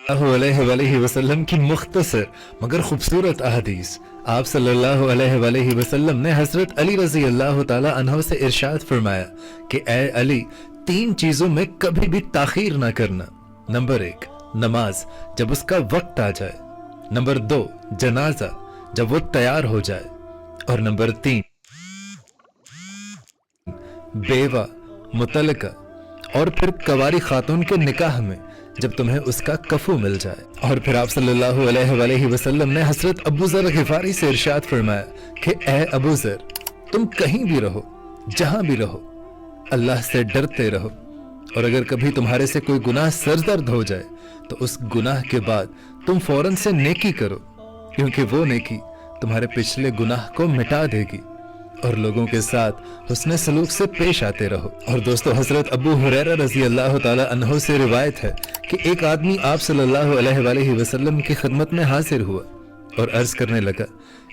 अलैहि वसल्लम की मुख्तसर मगर खूबसूरत अहदीस। आप सल्लल्लाहु अलैहि वसल्लम ने हजरत अली रजी अल्लाह ताला अन्हो से इरशाद फरमाया कि ए अली, 3 चीजों में कभी भी ताखीर ना करना। नंबर 1, नमाज जब उसका वक्त आ जाए। नंबर 2, जनाजा जब वो तैयार हो जाए। और नंबर 3, बेवा, मुतलका और फिर कवारी खातून के निकाह में जब तुम्हें उसका कफू मिल जाए। और फिर आप सल्लल्लाहु अलैहि वसल्लम ने हजरत अबू जर गिफारी से इरशाद फरमाया कि ए अबू जर, तुम कहीं भी रहो, जहां भी रहो, अल्लाह से डरते रहो। और अगर कभी तुम्हारे से कोई गुनाह सरदर्द हो जाए तो उस गुनाह के बाद तुम फौरन से नेकी करो, क्योंकि वो नेकी तुम्हारे पिछले गुनाह को मिटा देगी। और लोगों के साथ हुस्न सलूक से पेश आते रहो। और दोस्तों, हजरत अबू हुरैरा रजी अल्लाह ताला अन्हो से रिवायत है कि एक आदमी आप सल्लल्लाहु अलैहि वसल्लम की खिदमत में हाजिर हुआ और अर्ज करने लगा,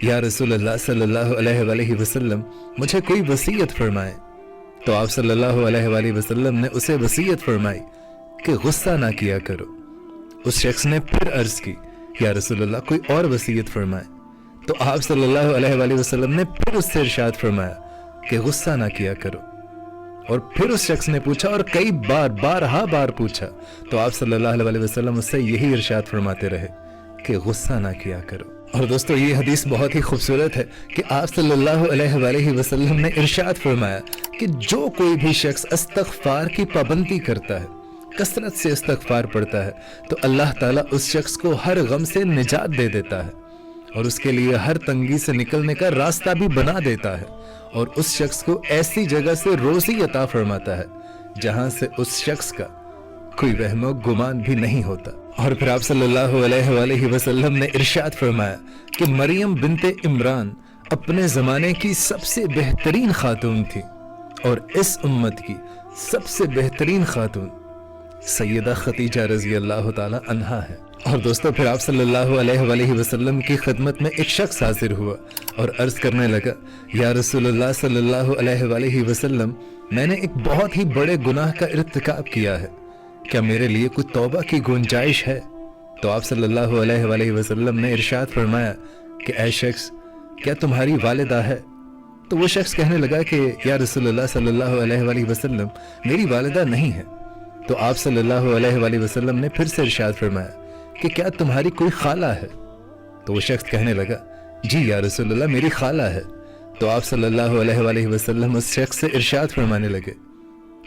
या रसूल अल्लाह सल्लल्लाहु अलैहि वसल्लम, मुझे कोई वसीयत फरमाएं। तो आप सल्लल्लाहु अलैहि वसल्लम ने उसे वसीयत फरमाई कि गुस्सा ना किया करो। उस शख्स ने फिर अर्ज की, या रसूल अल्लाह, कोई और वसीयत फरमाएं। तो आप सल्लल्लाहु अलैहि वसल्लम ने फिर उससे इरशाद फरमाया कि गुस्सा ना किया करो। और फिर उस शख्स ने पूछा और कई बार पूछा, तो आप सल्लल्लाहु अलैहि वसल्लम उससे यही इरशाद फरमाते रहे कि गुस्सा ना किया करो। और दोस्तों, ये हदीस बहुत ही खूबसूरत है कि आप सल्लल्लाहु अलैहि वसल्लम ने इरशाद फरमाया कि जो कोई भी शख्स इस्तग़फ़ार की पाबंदी करता है, कसरत से इस्तग़फ़ार पढ़ता है, तो अल्लाह ताला उस शख्स को हर गम से निजात दे देता है और उसके लिए हर तंगी से निकलने का रास्ता भी बना देता है। और उस शख्स को ऐसी जगह से रोजी अता फरमाता है जहां से उस शख्स का कोई वहमो गुमान भी नहीं होता। और फिर आप सल्लल्लाहु अलैहि वसल्लम ने इरशाद फरमाया कि मरियम बिनते इमरान अपने जमाने की सबसे बेहतरीन खातून थी और इस उम्मत की सबसे बेहतरीन खातून सैयदा खतीजा रजी अल्लाह ताला अन्हा है। और दोस्तों, फिर आप सल्लल्लाहु अलैहि वसल्लम की खिदमत में एक शख्स हाजिर हुआ और अर्ज करने लगा, या रसूलुल्लाह सल्लल्लाहु अलैहि वसल्लम, मैंने एक बहुत ही बड़े गुनाह का इर्तिकाब किया है, क्या मेरे लिए कोई तौबा की गुंजाइश है? तो आप सल्लल्लाहु अलैहि वसल्लम ने इरशाद फरमाया कि ऐ शख्स, क्या तुम्हारी वालिदा है? तो वो शख्स कहने लगा कि या रसूलुल्लाह सल्लल्लाहु अलैहि वसल्लम, मेरी वालिदा नहीं है। तो आप सल्लल्लाहु अलैहि वसल्लम ने फिर से इरशाद फरमाया कि क्या तुम्हारी कोई खाला है? तो वो शख्स कहने लगा, जी या रसूलुल्लाह, मेरी खाला है। तो आप सल्लल्लाहु अलैहि वसल्लम उस शख्स से इरशाद फरमाने लगे,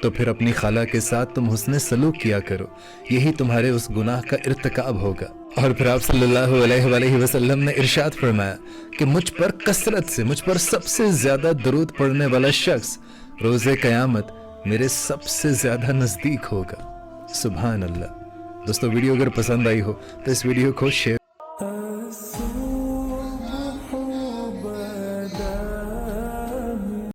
तो फिर अपनी खाला के साथ तुम हुस्न सलूक किया करो, यही तुम्हारे उस गुनाह का इर्तिकाब होगा। और फिर आप सल्लल्लाहु अलैहि वसल्लम ने इरशाद फरमाया कि मुझ पर कसरत से, मुझ पर सबसे ज्यादा दरूद पढ़ने वाला शख्स रोज़े क़यामत मेरे सबसे ज्यादा नजदीक होगा। सुभान अल्लाह। दोस्तों, वीडियो अगर पसंद आई हो तो इस वीडियो को शेयर